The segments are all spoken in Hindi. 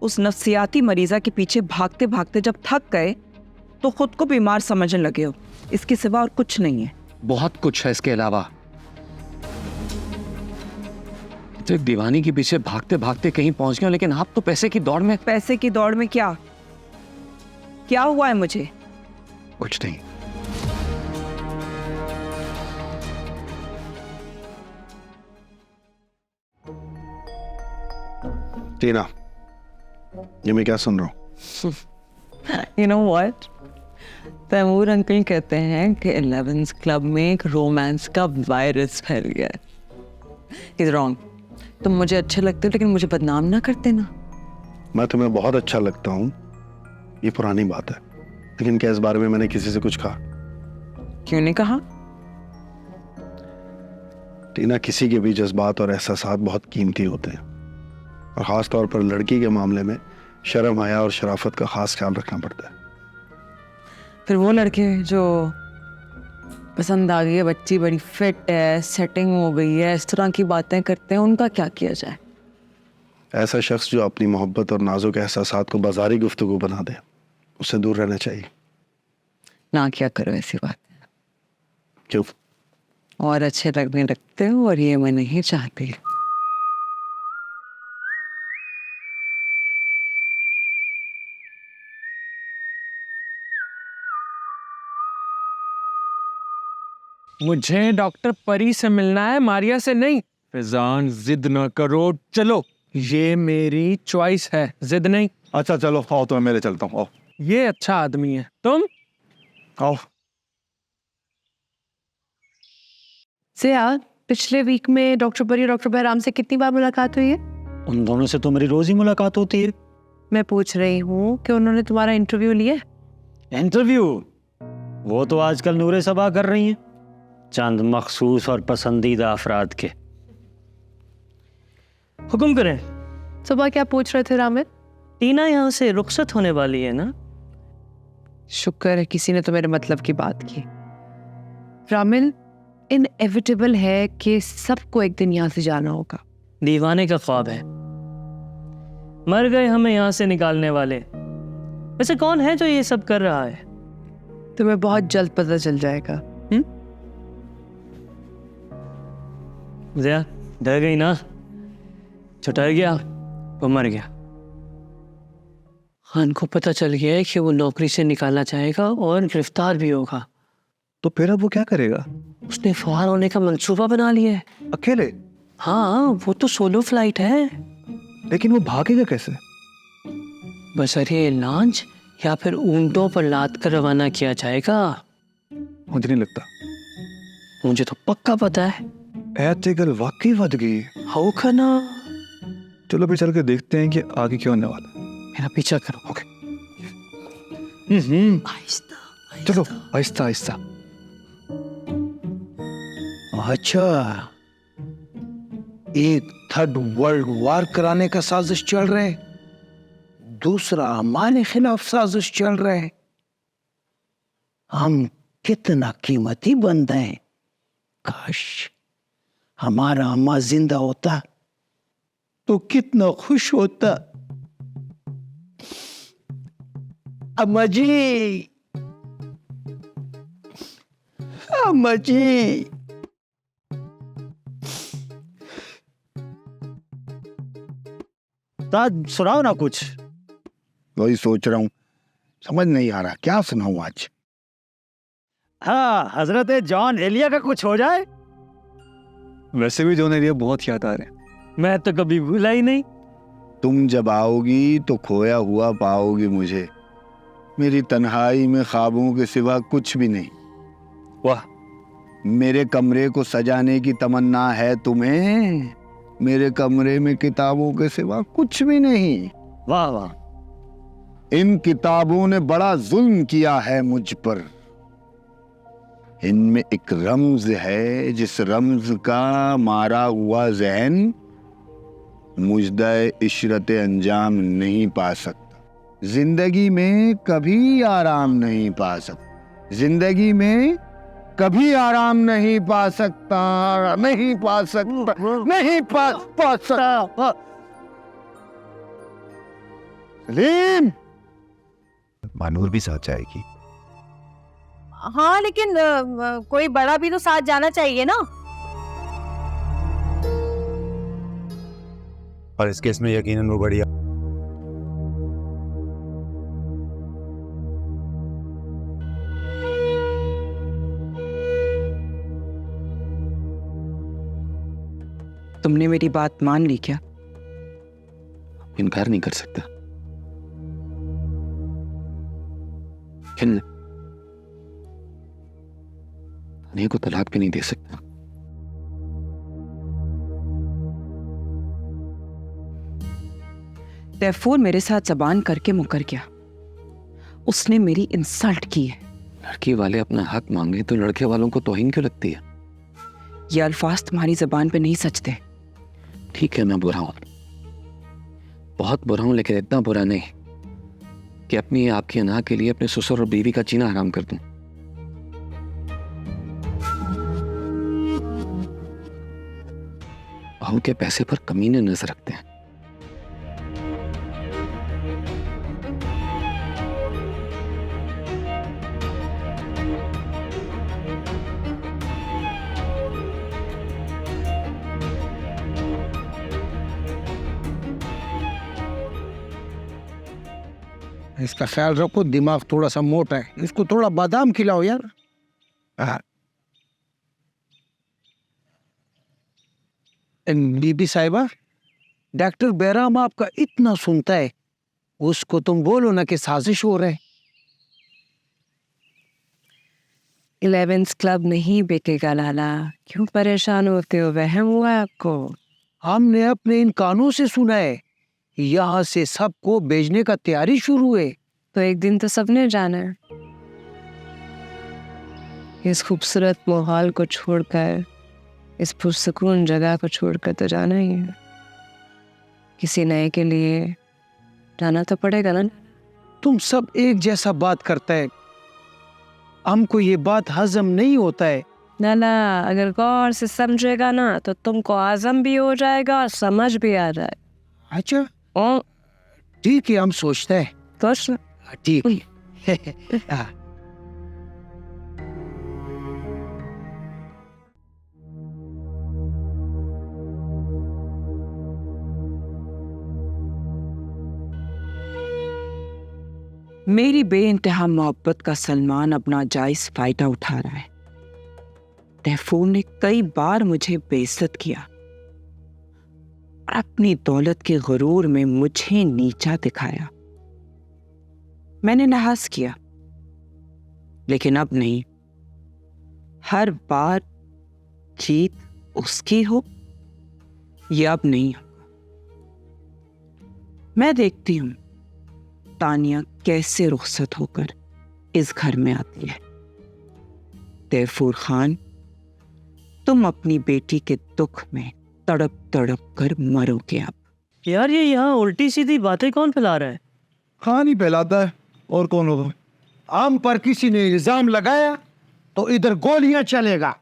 उस नफ्सियाती मरीजा के पीछे भागते भागते जब थक गए तो खुद को बीमार समझने लगे हो। इसके सिवा और कुछ नहीं है। बहुत कुछ है इसके अलावा। तो एक दीवानी के पीछे भागते भागते कहीं पहुंच गए, लेकिन आप तो पैसे की दौड़ में। पैसे की दौड़ में क्या क्या हुआ है मुझे? कुछ नहीं। टीना, ये मैं क्या सुन रहा हूँ? You know what? Taimur uncle कहते हैं कि 11th क्लब में एक रोमांस का वायरस फैल गया है। He's wrong. तुम मुझे अच्छे लगते हो लेकिन मुझे बदनाम ना करते ना। मैं तुम्हें बहुत अच्छा लगता हूँ, ये पुरानी बात है, लेकिन क्या इस बारे में मैंने किसी से कुछ कहा? क्यों नहीं कहा? टीना, किसी के भी जज्बात और एहसासात बहुत कीमती होते हैं, और ख़ास तौर पर लड़की के मामले में शर्म, हया और शराफत का खास ख्याल रखना पड़ता है। फिर वो लड़के जो पसंद आ गई है, बच्ची बड़ी फिट है, सेटिंग हो गई है, इस तरह की बातें करते हैं, उनका क्या किया जाए? ऐसा शख्स जो अपनी मोहब्बत और नाजुक एहसासात को बाजारी गुफ्तगू बना दे, उससे दूर रहना चाहिए। ना क्या करो ऐसी बात। क्यों? और अच्छे लगने लगते हो और ये मैं नहीं चाहती। मुझे डॉक्टर परी से मिलना है, मारिया से नहीं। फिजान, जिद ना करो, चलो, ये मेरी चॉइस है, जिद नहीं। अच्छा चलो, आओ तो मैं मेरे चलता हूँ। आओ। ये अच्छा आदमी है, तुम आओ। से यार, पिछले वीक में डॉक्टर परी और डॉक्टर बहराम से कितनी बार मुलाकात हुई है? उन दोनों से तो मेरी रोज ही मुलाकात होती है। मैं पूछ रही हूँ कि उन्होंने तुम्हारा इंटरव्यू लिया? इंटरव्यू? वो तो आजकल नूरे सबा कर रही हैं, चंद मखसूस और पसंदीदा अफराद के। हुक्म करें। सुबह क्या पूछ रहे थे रामिल? टीना यहाँ से रुखसत होने वाली है ना? शुक्र है किसी ने तो मेरे मतलब की बात की। रामिल, इनएविटेबल है कि सबको एक दिन यहाँ से जाना होगा। दीवाने का ख्वाब है, मर गए हमें यहाँ से निकालने वाले। वैसे कौन है जो ये सब कर रहा है? तुम्हें बहुत जल्द पता चल जाएगा। ज़िया, डर गई ना? छुटर गया, वो मर गया। खान को पता चल गया है कि वो नौकरी से निकालना चाहेगा और गिरफ्तार भी होगा। तो फिर अब वो क्या करेगा? उसने फरार होने का मंसूबा बना लिया है। अकेले? हाँ, वो तो सोलो फ्लाइट है। लेकिन वो भागेगा कैसे? बसरे लांच या फिर ऊंटों पर लाद कर रवाना किया जाएगा। मुझे नहीं लगता। मुझे तो पक्का पता है। गल वाकई बच गई। हाउ खाना। चलो फिर चल के देखते हैं कि आगे क्या होने वाला है। मेरा पीछा करो। ओके। आहिस्ता चलो आहिस्ता आहिस्ता। अच्छा, एक थर्ड वर्ल्ड वार कराने का साजिश चल रहा है, दूसरा हमारे खिलाफ साजिश चल रहा है। हम कितना कीमती बंदे हैं। काश हमारा अम्मा जिंदा होता तो कितना खुश होता। अम्मा जी, अम्मा जी। ताज, सुनाओ ना कुछ। वही सोच रहा हूं, समझ नहीं आ रहा क्या सुनाऊं आज। हाँ, हजरत जॉन एलिया का कुछ हो जाए। वैसे भी जॉन एलिया बहुत याद आ रहे हैं। मैं तो कभी भूला ही नहीं। तुम जब आओगी तो खोया हुआ पाओगी मुझे। मेरी तन्हाई में ख्वाबों के सिवा कुछ भी नहीं। वाह। मेरे कमरे को सजाने की तमन्ना है तुम्हें। मेरे कमरे में किताबों के सिवा कुछ भी नहीं। वाह वाह। इन किताबों ने बड़ा जुल्म किया है मुझ पर। इनमें एक रम्ज है, जिस रम्ज का मारा हुआ जहन मुजदाए इशरत अंजाम नहीं पा सकता। जिंदगी में कभी आराम नहीं पा सकता। जिंदगी में कभी आराम नहीं पा सकता। नहीं पा सकता। नहीं पा सकता। सलीम, मानूर भी साथ जाएगी। हाँ लेकिन कोई बड़ा भी तो साथ जाना चाहिए ना। और इस केस में यकीनन वो बढ़िया। तुमने मेरी बात मान ली क्या? इनकार नहीं कर सकता, लेकिन तानिया को तलाक भी नहीं दे सकता। तैफूर मेरे साथ जबान करके मुकर गया। उसने मेरी इंसल्ट की है। लड़की वाले अपना हक मांगे तो लड़के वालों को तौहीन क्यों लगती है? ये अल्फाज तुम्हारी जबान पे नहीं सचते। ठीक है, मैं बुरा हूं, बहुत बुरा हूं, लेकिन इतना बुरा नहीं कि अपनी आपकी अना के लिए अपने ससुर और बीवी का जीना हराम कर दूं। बहू के पैसे पर कमीने नजर रखते हैं। इसका ख्याल रखो, दिमाग थोड़ा सा मोटा है, इसको थोड़ा बादाम खिलाओ यार। बीबी साहिबा, डॉक्टर बैराम आपका इतना सुनता है, उसको तुम बोलो ना कि साजिश हो रहा है। 11th क्लब नहीं बिकेगा लाला, क्यों परेशान होते हो? वहम हुआ है आपको? हमने अपने इन कानों से सुना है, यहाँ से सबको भेजने का तैयारी शुरू है। तो एक दिन तो सबने जाना है। इस खूबसूरत माहौल को छोड़कर, इस पुरसुकून जगह को छोड़कर तो जाना ही है। किसी नए के लिए जाना तो पड़ेगा ना। तुम सब एक जैसा बात करता है, हमको ये बात हजम नहीं होता है। लाला, अगर गौर से समझेगा ना तो तुमको हजम भी हो जाएगा और समझ भी आ जाएगा। अच्छा ठीक है, हम सोचते हैं। तो ठीक है। मेरी बेइंतहा मोहब्बत का सलमान अपना जायज फायदा उठा रहा है। तैफूर ने कई बार मुझे बेइज्जत किया और अपनी दौलत के गुरूर में मुझे नीचा दिखाया। मैंने लिहाज किया, लेकिन अब नहीं। हर बार जीत उसकी हो, यह अब नहीं होगा। मैं देखती हूं तानिया कैसे रुखसत होकर इस घर में आती है। तैफूर खान, तुम अपनी बेटी के दुख में तड़प तड़प कर मरोगे अब। यार ये यहाँ उल्टी सीधी बातें कौन फैला रहा है? खान ही फैलाता है, और कौन होगा? हम पर किसी ने इल्जाम लगाया तो इधर गोलियां चलेगा।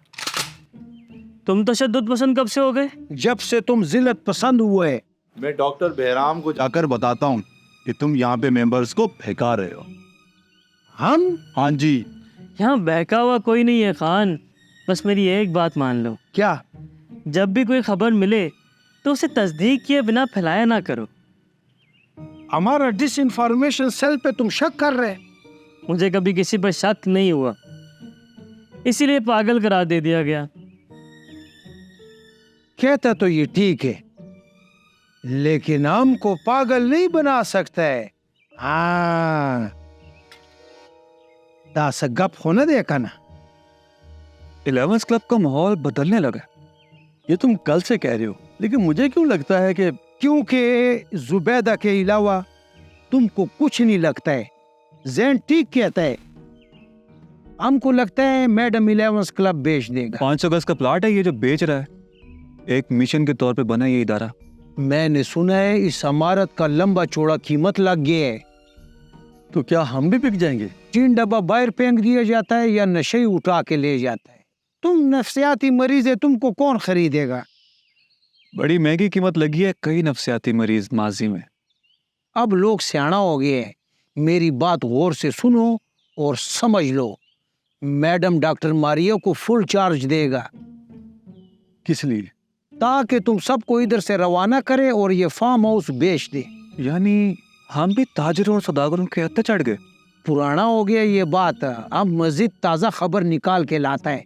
तुम तशद्दुद पसंद कब से हो गए? जब से तुम जिल्लत पसंद हुए। मैं डॉक्टर बहराम को जाकर बताता हूँ कि तुम यहाँ पे मेंबर्स को फेंका रहे हो। हम? हाँ जी। यहाँ बहका हुआ कोई नहीं है खान, बस मेरी एक बात मान लो। क्या? जब भी कोई खबर मिले तो उसे तस्दीक किए बिना फैलाया ना करो। हमारा डिसइंफॉर्मेशन सेल पे तुम शक कर रहे? मुझे कभी किसी पर शक नहीं हुआ, इसीलिए पागल करार दे दिया गया। कहता तो ये ठीक है, लेकिन हमको पागल नहीं बना सकता है। हाँ, दास गप होना देखा ना। 11th क्लब का माहौल बदलने लगा। ये तुम कल से कह रहे हो, लेकिन मुझे क्यों लगता है कि क्योंकि जुबैदा के अलावा तुमको कुछ नहीं लगता है। जैन ठीक कहता है, हमको लगता है मैडम 11th क्लब बेच देगा। 500 गज का प्लाट है ये जो बेच रहा है, एक मिशन के तौर पे बना ये इदारा। मैंने सुना है इस इमारत का लंबा चौड़ा कीमत लग गया है। तो क्या हम भी बिक जाएंगे? 3 डब्बा बाहर फेंक दिया जाता है या नशे ही उठा के ले जाता है। तुम नफ्सियाती मरीज है, तुमको कौन खरीदेगा? बड़ी महंगी कीमत लगी है कई नफ्सियाती मरीज माजी में। अब लोग सियाना हो गए हैं, मेरी बात गौर से सुनो और समझ लो। मैडम डॉक्टर मारिया को फुल चार्ज देगा। किस लिए? ताकि तुम सबको इधर से रवाना करे और ये फार्म हाउस बेच दे। यानी हम भी ताजरों और सौदागरों के हत्थे चढ़ गए? पुराना हो गया ये बात, अब मजीद ताज़ा खबर निकाल के लाता है।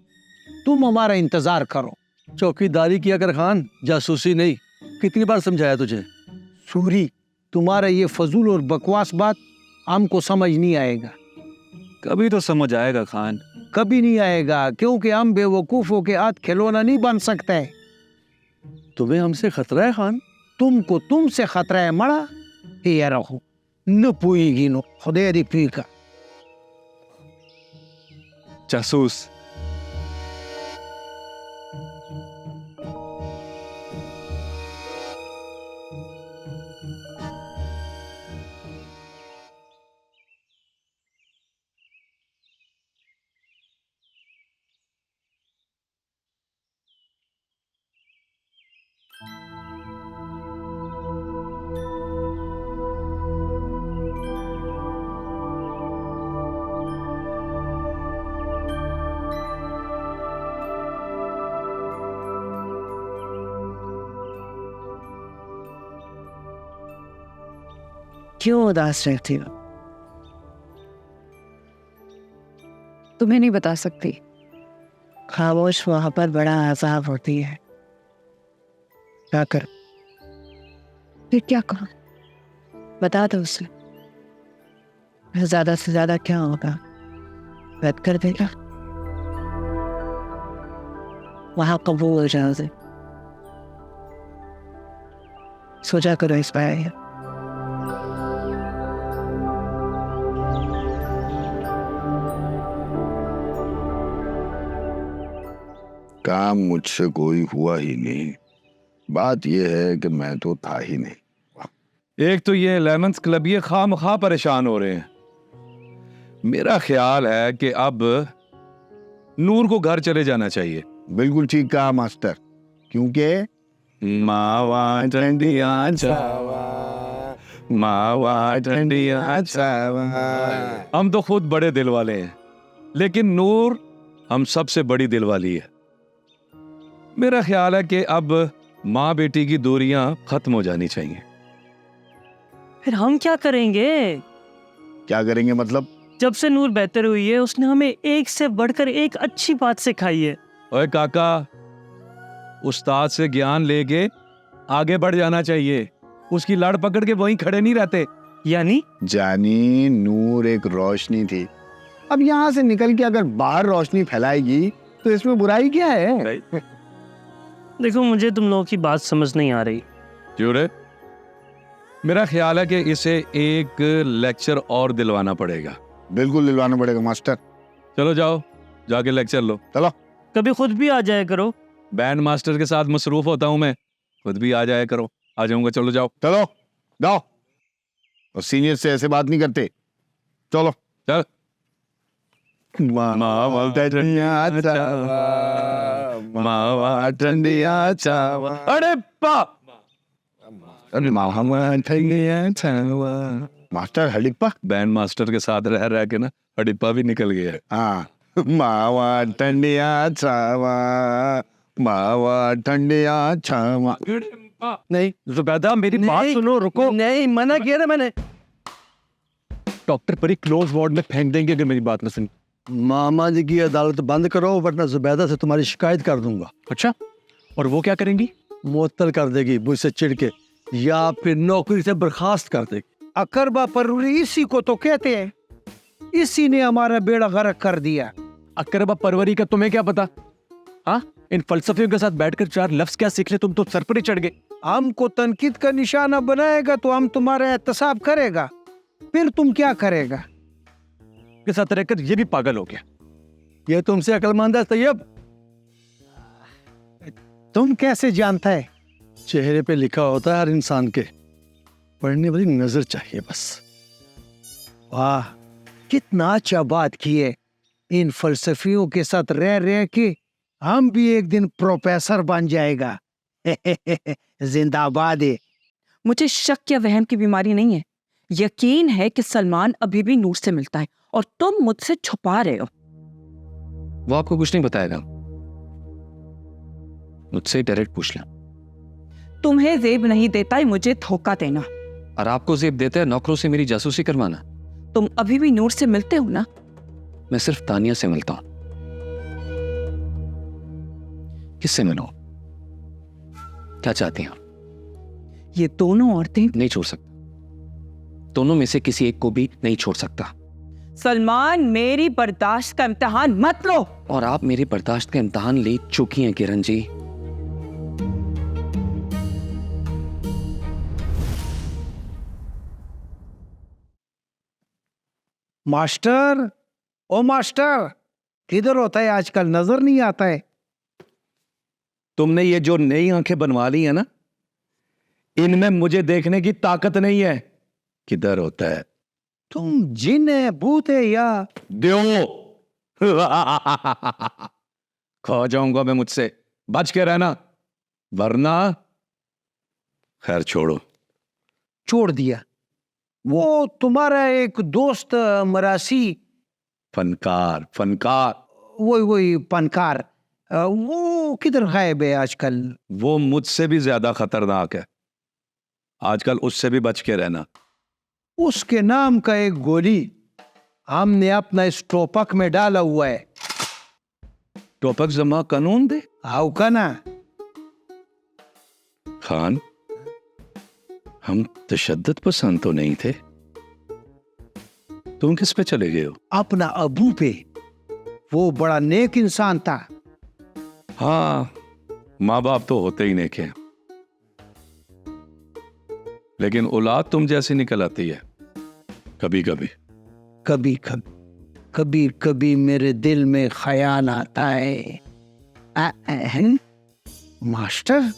तुम हमारा इंतजार करो। चौकीदारी किया कर खान, जासूसी नहीं। कितनी बार समझाया तुझे? सूरी, तुम्हारा ये फजूल और बकवास बात हमको समझ नहीं आएगा। कभी तो समझ आएगा खान। कभी नहीं आएगा, क्योंकि हम बेवकूफ़ों के हाथ खिलौना नहीं बन सकते। तुम्हें हमसे खतरा है खान? तुमको तुमसे खतरा है मड़ा। ये रहो न पुएगी नो खुदे दी पी का जासूस। क्यों उदास रहती हो? तुम्हें नहीं बता सकती। खामोश वहां पर बड़ा अजाब होती है। क्या कर? फिर क्या करूं? बता दो उसे। ज्यादा से ज्यादा क्या होगा? रद्द कर देगा। वहां कबूल हो जाओ से। सोचा करो इस बार। काम मुझसे कोई हुआ ही नहीं। बात यह है कि मैं तो था ही नहीं। एक तो ये 11th क्लब ये खामखा परेशान हो रहे हैं। मेरा ख्याल है कि अब नूर को घर चले जाना चाहिए। बिल्कुल ठीक कहा मास्टर, क्योंकि मावा ठंडिया चावा, मावा ठंडिया चावा। हम तो खुद बड़े दिल वाले हैं, लेकिन नूर हम सबसे बड़ी दिल वाली है। मेरा ख्याल है कि अब माँ बेटी की दूरियां खत्म हो जानी चाहिए। फिर हम क्या करेंगे? क्या करेंगे मतलब? जब से नूर बेहतर हुई है, उसने हमें एक से बढ़कर एक अच्छी बात सिखाई है। ओए काका, उस्ताद से ज्ञान लेके आगे बढ़ जाना चाहिए। उसकी लड़ पकड़ के वहीं खड़े नहीं रहते। यानी जानी नूर एक रोशनी थी। अब यहाँ से निकल के अगर बाहर रोशनी फैलाएगी तो इसमें बुराई क्या है? देखो, मुझे तुम लोगों की बात समझ नहीं आ रही। क्यों रे? मेरा ख्याल है कि इसे एक लेक्चर और दिलवाना पड़ेगा। बिल्कुल दिलवाना पड़ेगा मास्टर। चलो जाओ, जाके लेक्चर लो। चलो। कभी खुद भी आ जाया करो। बैंड मास्टर के साथ मसरूफ होता हूं मैं, खुद भी आ जाया करो। आ जाऊंगा। चलो जाओ। चलो जाओ। और सीनियर से ऐसे बात नहीं करते। चलो चल। मावा ठंडिया चावा, मावा ठंडिया चावा। अरे बाप! मावा ठंडिया चावा। मास्टर हडिप्पा? बैंड मास्टर के साथ रह रह के ना हडिप्पा भी निकल गया है। हाँ, मावा ठंडिया चावा, मावा ठंडिया चावा। नहीं जुबैदा, मेरी बात सुनो। रुको। नहीं, मना किया ना मैंने। डॉक्टर परी क्लोज वार्ड में फेंक देंगे अगर मेरी बात न सुनी। मामा जी की अदालत बंद करो, वरना जुबैदा से तुम्हारी शिकायत कर दूंगा। अच्छा, और वो क्या करेंगी? मुअत्तल कर देगी मुझसे चिढ़ के, या फिर नौकरी से बर्खास्त कर देगी। अकरबा परवरी इसी को तो कहते हैं। इसी ने हमारा बेड़ा गर्क कर दिया। अकरबा परवरी का तुम्हें क्या पता? हाँ, इन फलसफियों के साथ बैठकर चार लफ्ज क्या सीख ले, तुम तो सर पर ही चढ़ गए। हमको तनकीद का निशाना बनाएगा तो हम तुम्हारा एहतसाब करेगा, फिर तुम क्या करेगा? के साथ रहकर ये भी पागल हो गया। ये तुमसे अक्लमंद है तैयब? तुम कैसे जानता है? चेहरे पे लिखा होता है हर इंसान के, पढ़ने वाली नजर चाहिए बस। वाह, कितना अच्छा बात की है। इन फलसफियों के साथ रह रह के हम भी एक दिन प्रोफेसर बन जाएगा। जिंदाबाद है। मुझे शक या वहम की बीमारी नहीं है। यकीन है कि सलमान अभी भी नूर से मिलता है और तुम मुझसे छुपा रहे हो। वो आपको कुछ नहीं बताएगा, मुझसे डायरेक्ट पूछ लें। तुम्हें जेब नहीं देता है मुझे धोखा देना, और आपको जेब देता है नौकरों से मेरी जासूसी करवाना। तुम अभी भी नूर से मिलते हो ना? मैं सिर्फ तानिया से मिलता हूं। किससे मिलो? क्या चाहती हैं? ये दोनों औरतें नहीं छोड़ सकता, दोनों में से किसी एक को भी नहीं छोड़ सकता। सलमान, मेरी बर्दाश्त का इम्तिहान मत लो। और आप मेरी बर्दाश्त का इम्तिहान ले चुकी हैं किरण जी। मास्टर, ओ मास्टर, किधर होता है आजकल? नजर नहीं आता है। तुमने ये जो नई आंखें बनवा ली है ना, इनमें मुझे देखने की ताकत नहीं है। किधर होता है? तुम जिन है, भूत है या देव? खो जाऊंगा मैं, मुझसे बच के रहना, वरना खैर छोड़ो। छोड़ दिया? वो तुम्हारा एक दोस्त मरासी, फनकार, वही फनकार, वो किधर गायब है आजकल? वो मुझसे भी ज्यादा खतरनाक है, आजकल उससे भी बच के रहना। उसके नाम का एक गोली हमने अपना स्टोपक में डाला हुआ है। टोपक जमा कानून दे आओ का ना। खान, हम तशद्दुद पसंद तो नहीं थे, तुम किस पे चले गए हो? अपना अबू पे, वो बड़ा नेक इंसान था। हाँ, माँ बाप तो होते ही नेक हैं, लेकिन औलाद तुम जैसी निकल आती है कभी कभी। कभी कभी कभी कभी मेरे दिल में ख्याल आता है, मास्टर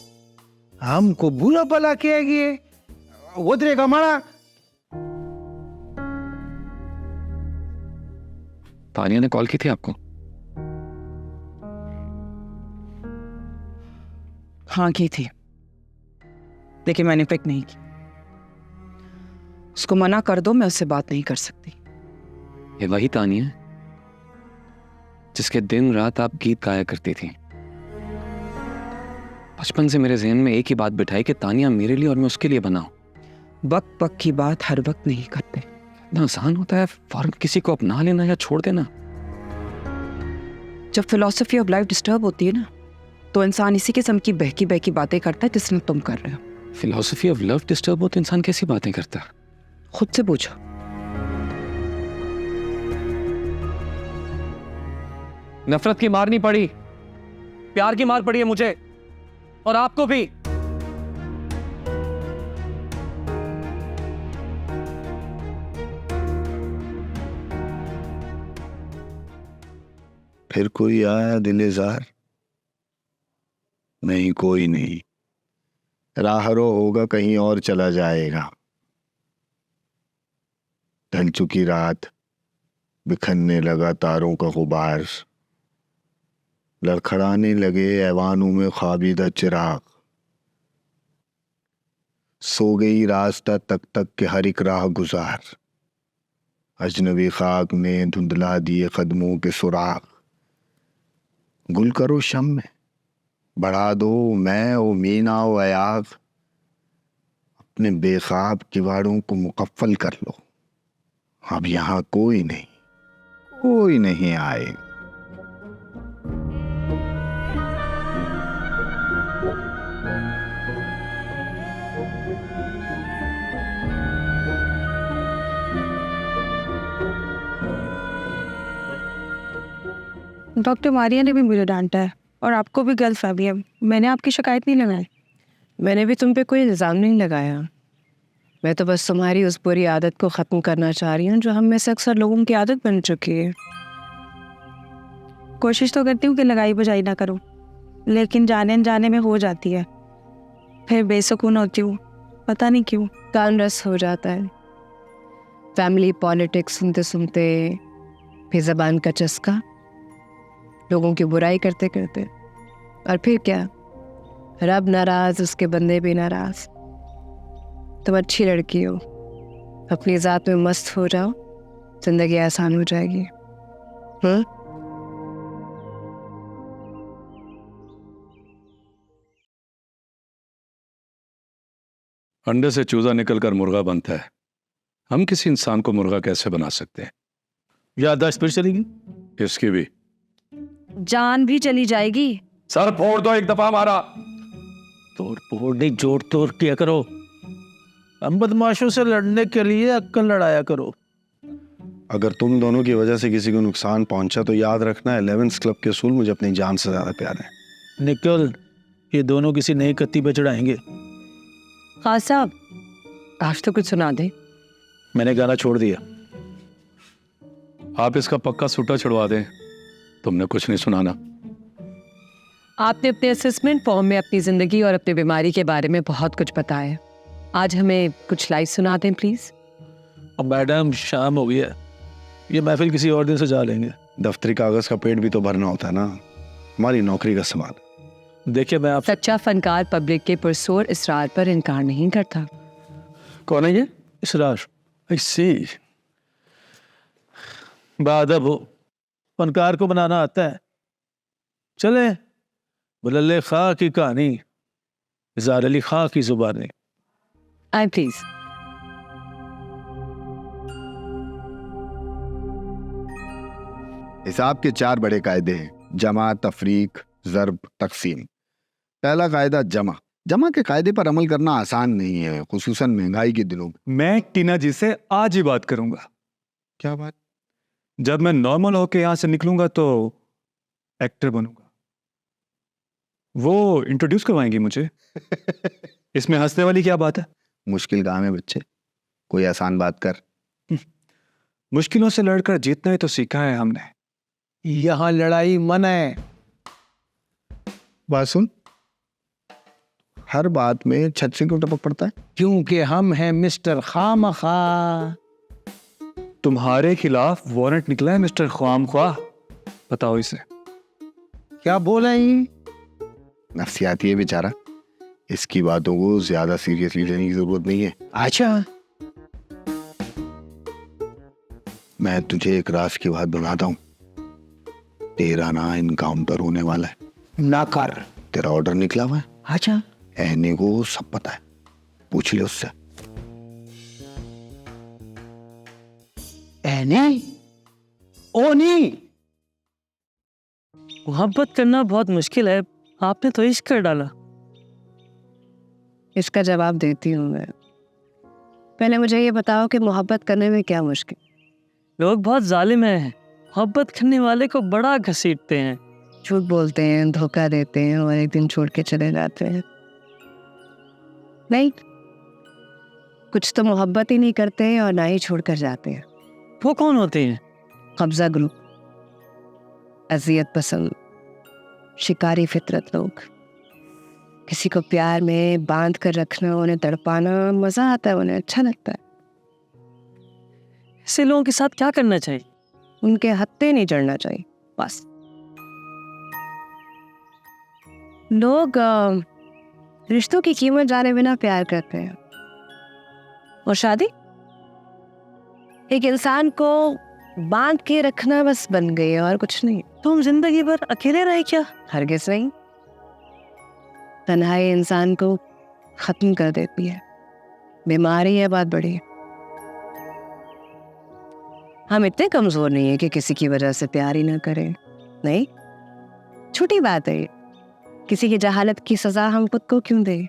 हमको बुरा भला किया गया, उधरेगा मारा। तानिया ने कॉल की थी आपको? हाँ की थी, लेकिन मैंने पिक नहीं की। उसको मना कर दो, मैं उससे बात नहीं कर सकती। ये वही तानिया है जिसके दिन रात आप गीत गाया करती थी। बचपन से मेरे जहन में एक ही बात बिठाई कि तानिया मेरे लिए और मैं उसके लिए बनाऊं। बक बक की बात हर वक्त नहीं करते। इतना आसान होता है फौरन किसी को अपना लेना या छोड़ देना। जब फिलॉसफी ऑफ लाइफ डिस्टर्ब होती है ना, तो इंसान इसी किस्म की बहकी बहकी बातें करता है जिसने तुम कर रहे हो। फिलॉसफी ऑफ लव डिस्टर्ब हो तो इंसान कैसी बातें करता है? खुद से पूछो। नफरत की मार नहीं पड़ी, प्यार की मार पड़ी है मुझे, और आपको भी। फिर कोई आया दिलेजार? नहीं, कोई नहीं। राहरो होगा, कहीं और चला जाएगा। ढल चुकी रात, बिखरने लगा तारों का गुबार, लड़खड़ाने लगे ऐवानों में ख्वाबीदा चिराग। सो गई रास्ता तक तक के हर एक राह गुजार, अजनबी खाक ने धुंधला दिए कदमों के सुराग। गुल करो शम में, बढ़ा दो मैं ओ मीना ओ अयाग, अपने बेखाब किवाड़ों को मुकफ्फल कर लो। अब यहां कोई नहीं आए। डॉक्टर मारिया ने भी मुझे डांटा है और आपको भी गलतफहमी है। मैंने आपकी शिकायत नहीं लगाई। मैंने भी तुम पे कोई इल्ज़ाम नहीं लगाया। मैं तो बस तुम्हारी उस बुरी आदत को ख़त्म करना चाह रही हूँ जो हम में से अक्सर लोगों की आदत बन चुकी है। कोशिश तो करती हूँ कि लगाई बजाई ना करूँ, लेकिन जाने अनजाने में हो जाती है। फिर बेसुकून होती हूँ, पता नहीं क्यों। कान रस हो जाता है। फैमिली पॉलिटिक्स सुनते सुनते फिर ज़बान का चस्का, लोगों की बुराई करते करते, और फिर क्या, रब नाराज़, उसके बंदे भी नाराज़। तुम अच्छी लड़की हो, अपनी ज़ात में मस्त हो जाओ, जिंदगी आसान हो जाएगी। हाँ? अंडे से चूजा निकलकर मुर्गा बनता है, हम किसी इंसान को मुर्गा कैसे बना सकते हैं? याददाश्त फिर चलेगी। इसकी भी जान भी चली जाएगी। सर फोड़ दो एक दफा हमारा। तोड़ फोड़ नहीं, जोड़ तोड़ किया करो। हम बदमाशों से लड़ने के लिए अक्कल लड़ाया करो। अगर तुम दोनों की वजह से किसी को नुकसान पहुंचा तो याद रखना 11th क्लब के असूल मुझे अपनी जान से ज्यादा प्यारे हैं। निकल, ये दोनों किसी नई कत्ती पे चढ़ाएंगे। खास साहब, आज तो कुछ सुना दे। मैंने गाना छोड़ दिया। आप इसका पक्का सूटा छुड़वा दें, तुमने कुछ नहीं सुनाना। आपने अपने असेसमेंट फॉर्म में अपनी जिंदगी और अपनी बीमारी के बारे में बहुत कुछ बताया। आज हमें कुछ लाइव सुना दें प्लीज। अब मैडम शाम हो गया, ये महफिल किसी और दिन से जा लेंगे। दफ्तरी कागज का पेट भी तो भरना होता है ना, हमारी नौकरी का सवाल। देखिए मैं आप सच्चा फनकार पब्लिक के पुरसोर इसरार पर इनकार नहीं करता। कौन है ये? इसरार? ऐसे बादब हो, फनकार को बनाना आता है। चले बुलल्ले खां की कहानी, इज़हार अली खां की जुबानी। आई प्लीज। हिसाब के 4 बड़े कायदे हैं: जमा, तफरीक, ज़र्ब, तकसीम। पहला कायदा जमा। जमा के कायदे पर अमल करना आसान नहीं है, खुसूसन महंगाई के दिनों में। मैं टीना जी से आज ही बात करूंगा। क्या बात? जब मैं नॉर्मल होके यहाँ से निकलूंगा तो एक्टर बनूंगा, वो इंट्रोड्यूस करवाएंगी मुझे। इसमें हंसने वाली क्या बात है? मुश्किल काम है बच्चे, कोई आसान बात कर। मुश्किलों से लड़कर जीतना ही तो सीखा है हमने। यहाँ लड़ाई मना है। बात सुन, हर बात में छत से क्यों टपक पड़ता है? क्योंकि हम हैं मिस्टर खामखा। तुम्हारे खिलाफ वारंट निकला है मिस्टर ख्वामख्वाह, बताओ इसे। क्या बोला ये? नफ्सियाती है बेचारा, इसकी बातों को ज्यादा सीरियसली लेने की जरूरत नहीं है। अच्छा, मैं तुझे एक राज की बात बताता हूँ, तेरा ना इनकाउंटर होने वाला है। ना कर। तेरा ऑर्डर निकला हुआ है। अच्छा, एहने को सब पता है, पूछ ले उससे। एहने? ओनी? मोहब्बत करना बहुत मुश्किल है, आपने तो इश्क कर डाला। इसका जवाब देती हूँ मैं। पहले मुझे ये बताओ कि मोहब्बत करने में क्या मुश्किल? लोग बहुत जालिम हैं, मोहब्बत करने वाले को बड़ा घसीटते हैं, झूठ बोलते हैं, धोखा देते हैं और एक दिन छोड़ के चले जाते हैं। नहीं, कुछ तो मोहब्बत ही नहीं करते और ना ही छोड़कर जाते हैं। वो कौन होते हैं? कब्जा ग्रुप, अजियत पसंद, शिकारी फितरत लोग। किसी को प्यार में बांध कर रखना, उन्हें तड़पाना मजा आता है, उन्हें अच्छा लगता है। ऐसे लोगों के साथ क्या करना चाहिए? उनके हत्थे नहीं चढ़ना चाहिए बस। लोग रिश्तों की कीमत जाने बिना प्यार करते हैं, और शादी एक इंसान को बांध के रखना बस बन गई है और कुछ नहीं। तुम जिंदगी भर अकेले रहे क्या? हरगिज़ नहीं। तन्हाई इंसान को खत्म कर देती है, बीमारी है बात बड़ी। हम इतने कमजोर नहीं है कि किसी की वजह से प्यार ही ना करें। नहीं, छोटी बात है ये। किसी की जहालत की सजा हम खुद को क्यों दें?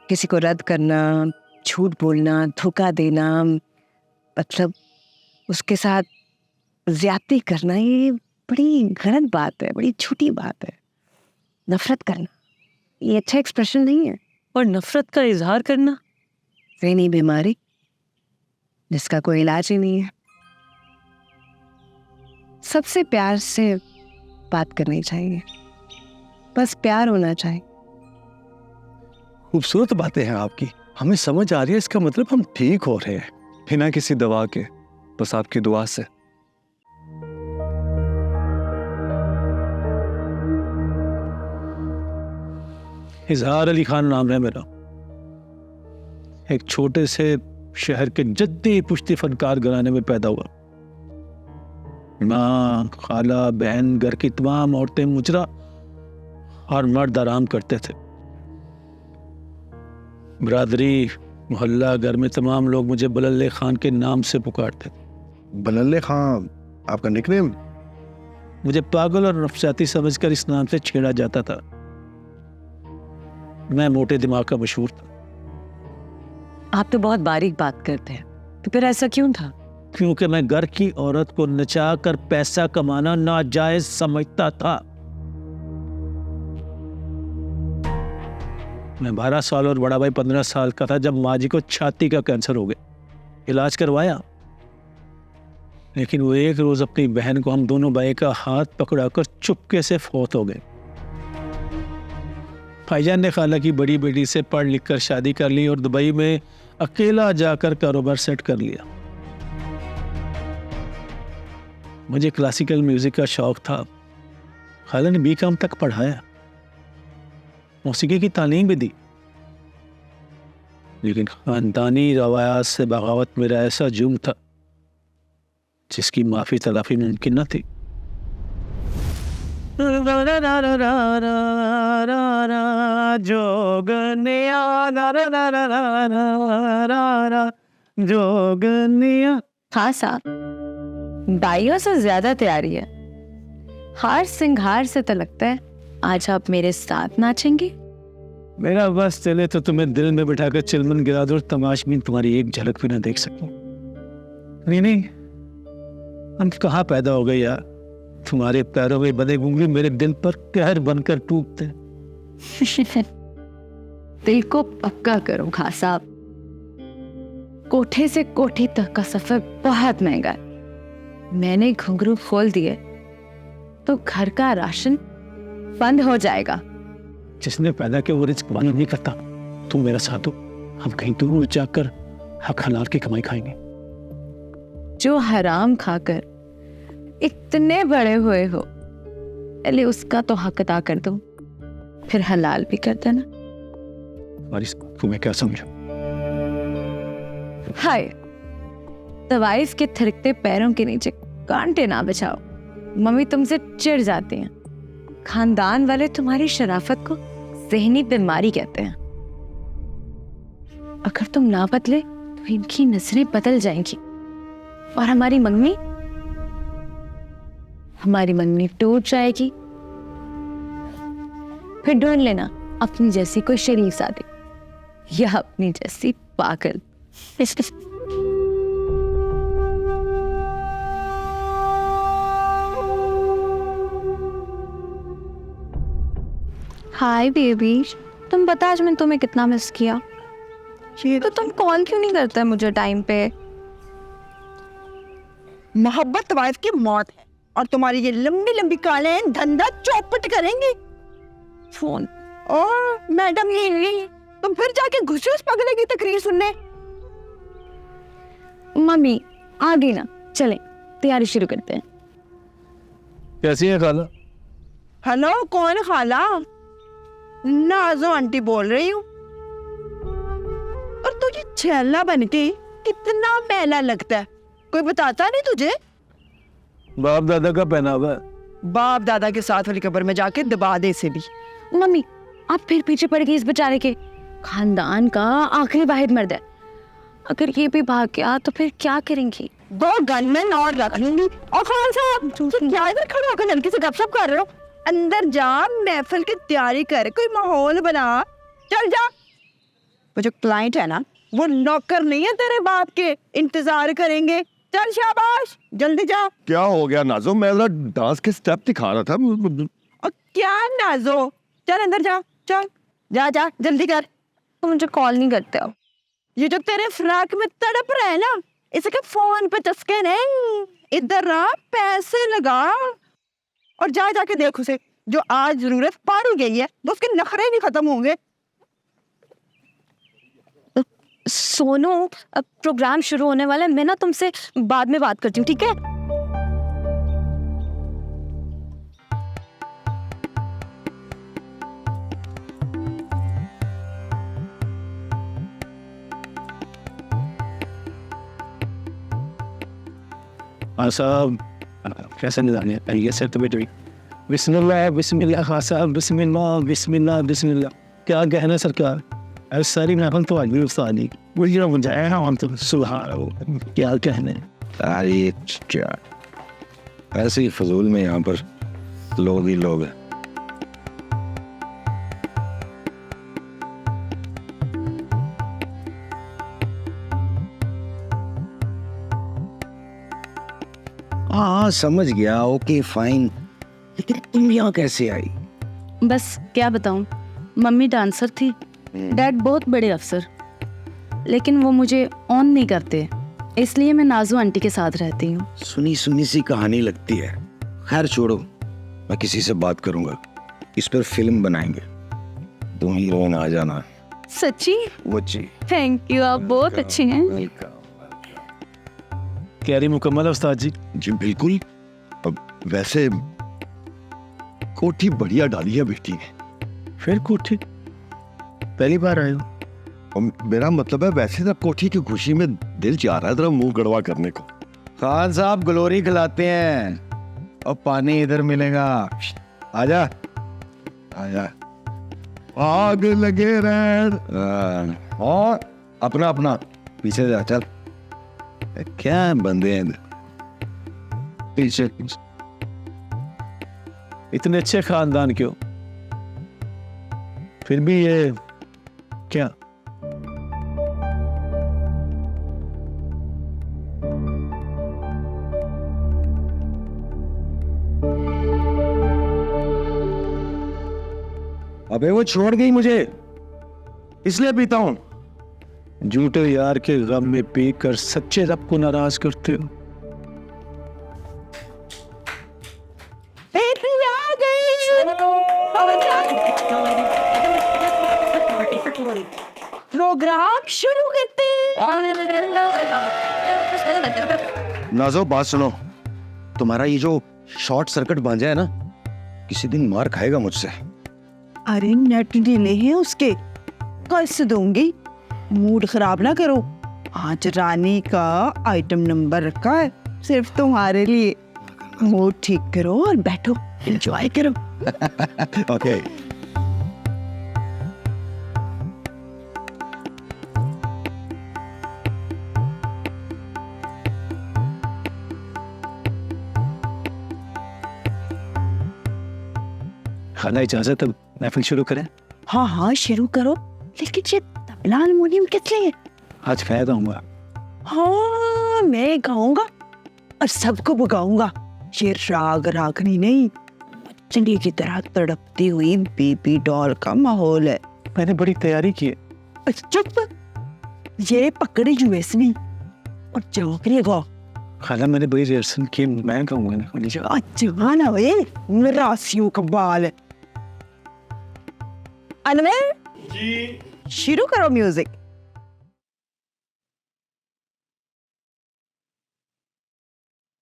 किसी को रद्द करना, झूठ बोलना, धोखा देना, मतलब उसके साथ ज्यादती करना, ये बड़ी गलत बात है, बड़ी छोटी बात है। नफरत करना ये अच्छा एक्सप्रेशन नहीं है। और नफरत का इजहार करना ज़हनी बीमारी जिसका कोई इलाज ही नहीं है। सबसे प्यार से बात करनी चाहिए, बस प्यार होना चाहिए। खूबसूरत बातें हैं आपकी, हमें समझ आ रही है। इसका मतलब हम ठीक हो रहे हैं बिना किसी दवा के, बस आपकी दुआ से। इज़हार अली खान नाम है मेरा। एक छोटे से शहर के जद्दी पुश्ती फनकार घराने में पैदा हुआ। माँ, खाला, बहन, घर की तमाम औरतें मुजरा और मर्द आराम करते थे। बरादरी, मोहल्ला, घर में तमाम लोग मुझे बलल्ले खान के नाम से पुकारते थे। बलल्ले खान आपका निकनेम? मुझे पागल और नफसाती समझकर इस नाम से छेड़ा जाता था। मैं मोटे दिमाग का मशहूर था। आप तो बहुत बारीक बात करते हैं, तो फिर ऐसा क्यों था? क्योंकि मैं घर की औरत को नचा कर पैसा कमाना नाजायज समझता था। मैं 12 साल और बड़ा भाई 15 साल का था जब माँ जी को छाती का कैंसर हो गया। इलाज करवाया, लेकिन वो एक रोज अपनी बहन को हम दोनों भाई का हाथ पकड़ाकर चुपके से फौत हो गए। भाईजान ने खाला की बड़ी बेटी से पढ़ लिख कर शादी कर ली और दुबई में अकेला जाकर कारोबार सेट कर लिया। मुझे क्लासिकल म्यूजिक का शौक था। खाला ने बीकॉम तक पढ़ाया, मौसीकी की तालीम भी दी, लेकिन खानदानी रवायात से बगावत मेरा ऐसा जुर्म था जिसकी माफी तलाफी मुमकिन न थी। जोगनिया। हाँ साहब, बाइयों से ज्यादा तैयारी है। हार सिंगार से तो लगता है आज आप मेरे साथ नाचेंगे। मेरा बस चले तो तुम्हें दिल में बिठाकर चिलमन गिरा दो और तमाशबीन तुम्हारी एक झलक भी ना देख सकूं। नहीं, हम कहाँ पैदा हो गए यार। तुम्हारे पैरों में बंधे घुंघरू मेरे दिल पर कहर बनकर टूटते। दिल को पक्का करो खां साहब, कोठे से कोठी तक का सफर बहुत महंगा है। मैंने घुंघरू खोल दिए तो घर का राशन बंद हो जाएगा। जिसने पैदा किया वो रिस्क वाला नहीं करता। तुम मेरा साथ हो, हम कहीं दूर जाकर हक हलाल की कमाई खाएंगे। जो हराम खाकर इतने बड़े हुए हो, पहले उसका तो हक अदा कर दो, फिर हलाल भी कर देना। और इस बात को मैं क्या समझूं? हाय, तवाइफ के थिरकते पैरों के नीचे कांटे ना बिछाओ। मम्मी तुमसे चिढ़ जाती हैं। खानदान वाले तुम्हारी शराफत को ज़हनी बीमारी कहते हैं। अगर तुम ना बदले तो इनकी नजरें बदल जाएंगी और हमारी मंगनी टूट जाएगी। फिर ढूंढ लेना अपनी जैसी कोई शरीफ शादी या अपनी जैसी पागल। हाय बेबी, तुम बता आज मैंने तुम्हें कितना मिस किया। तो तुम कॉल क्यों नहीं करते मुझे टाइम पे? मोहब्बत तवाइफ की मौत है और तुम्हारी ये लंबी लंबी कालें धंधा चौपट करेंगी। फोन और मैडम ये तुम फिर जाके घुसे उस पगले की तकरीर सुनने। मम्मी आ गई ना, चलें तैयारी शुरू करते हैं। कैसी है खाला? हेलो, कौन खाला? नाजो आंटी बोल रही हूँ। और तू ये छैला बनके कितना मैला लगता है, कोई बताता नहीं तुझे? बाप दादा का पहनावा। बाप दादा के साथ वाली कब्र में जाके दबा दे इसे भी। मम्मी आप फिर पीछे पड़ गई इस बेचारे के। खानदान का आखिरी वाहिद मर्द है, अगर ये भी भाग गया तो फिर क्या करेंगी? 2 गनमैन और रख लूंगी। और खान साहब क्या इधर खड़े होकर लड़की से गपशप कर रहे हो? अंदर जा, महफिल की तैयारी कर, कोई माहौल बना। चल जा। वो जो क्लाइंट है ना, वो नौकर नहीं है तेरे बाप के, इंतजार करेंगे। चल शाबाश, जल्दी जा। क्या हो गया नाजो? मैं डांस के स्टेप दिखा रहा था। और क्या नाजो, चल अंदर जा, चल जा जा जल्दी कर। तुम मुझे कॉल नहीं करते हो। ये जो तेरे फ्रॉक में तड़प रहा है ना, इसके फोन पे चस्के नहीं। इधर आ, पैसे लगा और जा जाके देख उसे, जो आज जरूरत पड़ गई है तो उसके नखरे नहीं खत्म होंगे। सोनू, अब प्रोग्राम शुरू होने वाला है, मैं ना तुमसे बाद में बात करती हूँ, ठीक है? हाँ साहब, कैसे निदान है? ये सर तो बेटे बिस्मिल्लाह बिस्मिल्लाह हाँ साहब, बिस्मिल्लाह बिस्मिल्लाह बिस्मिल्लाह। क्या कहना सरकार, अरे सारी महफिल तो आज भी उस्तादी मुझे बुझाया हम तो सुबह क्या कहने। अरे क्या ऐसे ही फजूल में यहाँ पर लोग ही लोग हैं। हाँ समझ गया, ओके फाइन, लेकिन तुम यहाँ कैसे आई? बस क्या बताऊं, मम्मी डांसर थी, डैड बहुत बड़े अफसर, लेकिन वो मुझे ऑन नहीं करते, इसलिए मैं नाजू आंटी के साथ रहती हूँ। सुनी सुनी सी कहानी लगती है। खैर छोड़ो, मैं किसी से बात करूंगा, इस पर फिल्म बनाएंगे, तुम हीरोइन आ जाना। सच्ची? वो जी, थैंक यू, आप बहुत अच्छे हैं। तैयारी मुकम्मल है उस्ताद जी? जी बिल्कुल। अब वैसे कोठी बढ़िया डाली है बेटी ने। फिर कोठी पहली बार आए हो? और मेरा मतलब है वैसे तो कोठी की खुशी में दिल चाह रहा है जरा मुंह गड़वा करने को। खान साहब ग्लोरी खिलाते हैं और पानी इधर मिलेगा। आजा आजा, आग लगे रहन। और अपना अपना पीछे जा, चल। क्या बंदे हैं पीछे। इतने अच्छे खानदान क्यों? फिर भी ये क्या? अबे वो छोड़ गई मुझे, इसलिए पीता हूं। झूठे यार के गम में पीकर सच्चे रब को नाराज करते हो। प्रोग्राम शुरू करते नाजो बात सुनो, तुम्हारा ये जो शॉर्ट सर्किट भांजा है ना, किसी दिन मार खाएगा मुझसे। अरे नेट डिले है उसके, कल से दूंगी, मूड खराब ना करो। आज रानी का आइटम नंबर रखा है सिर्फ तुम्हारे लिए, मूड ठीक करो और बैठो एंजॉय करो। ओके। खाना इजाजत, अब महफिल शुरू करें? हाँ हाँ शुरू करो, लेकिन ये तबला हारमोनियम किस लिए? आज फायदा हुआ। हाँ मैं गाऊंगा और सबको बगाऊंगा। ये राग रागनी नहीं, मछली की तरह तड़पती हुई बेबी डॉल का माहौल है। मैंने बड़ी तैयारी की है। चुप, ये पकड़े यूएसबी और चौकरी गाओ। खाना मैंने बड़ी रिहर्सल की, मैं गाऊंगा ना। अच्छा ना वे, मेरा सियों का बाल है। अनवर जी, शुरू करो म्यूजिक।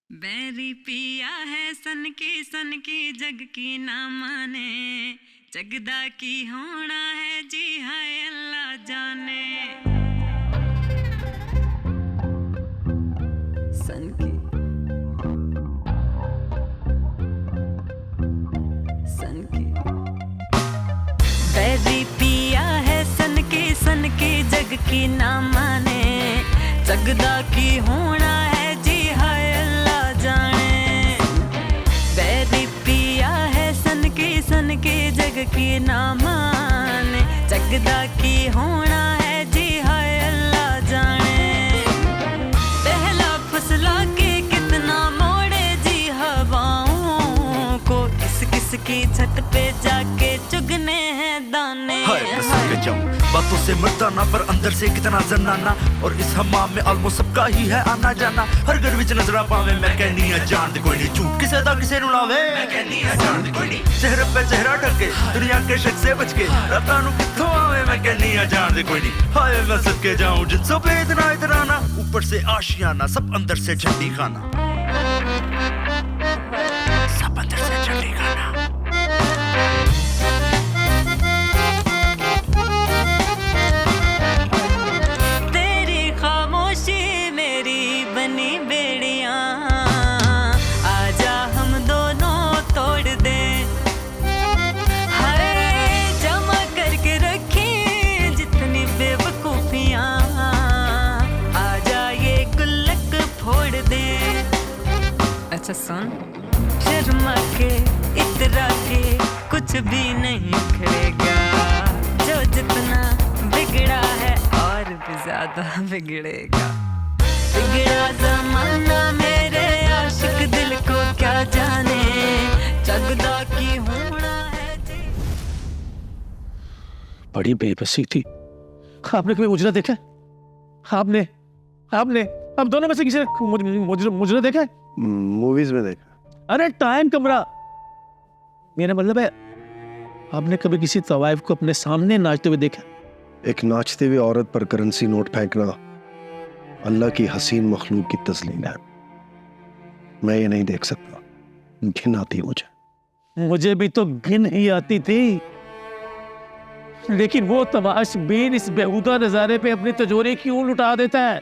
बैरी पिया है सन की जग की ना माने, जगदा की होना है जी हाय अल्लाह जाने। सन की बैरी पिया है सन की जग की ना माने, जगदा की होना है जी हाय अल्लाह जाने। बैरी पिया है सन की जग की ना माने, जगदा की होना है जी हाय अल्लाह जाने। पहला फसला के कितना मोड़े जी हवाओं को, किस किस की छत पे जाके चुगने हैं दाने। बातों से मरता ना पर अंदर से कितना जनाना, और इस हमाम में ऑलमोस्ट सबका ही है आना जाना। हर घर विच नजरा पावे मैं कहनी है जान दे कोई नहीं, झूठ किसे दा किसे नु लावे मैं कहनी है जान दे कोई नहीं। चेहरे पे चेहरा ढके दुनिया के शक से बच के, रातां नु कित्थों आवे मैं कहनी है जान दे कोई नहीं। हाय मैं सदके जाऊं जिनसों पे इतना इतराना, ऊपर से आशियाना सब अंदर से झंडी खाना, सब अंदर से झंडी खाना। तेरी खामोशी मेरी बनी बेड़ियां, अच्छा सुन, शर्मा के इतरा के कुछ भी नहीं उखड़ेगा, जो जितना बिगड़ा है और भी ज्यादा बिगड़ेगा। बिगड़ा जमाना मेरे आशिक दिल को क्या जाने, जगदा की होना है। बड़ी बेबसी थी। आपने कभी मुजरा देखा है? आपने आपने हम दोनों में से किसी ने मुजरा देखा है? मूवीज में देखा। अरे टाइम कमरा, मेरा मतलब है आपने कभी किसी तवाइफ को अपने सामने नाचते हुए देखा? एक नाचती हुई औरत पर करेंसी नोट फेंकना अल्लाह की हसीन मखलूक की तस्लील है। मैं ये नहीं देख सकता, घिन आती मुझे भी तो घिन ही आती थी, लेकिन वो तमाशबीन इस बेहुदा नजारे पे अपनी तिजोरी क्यों लुटा देता है?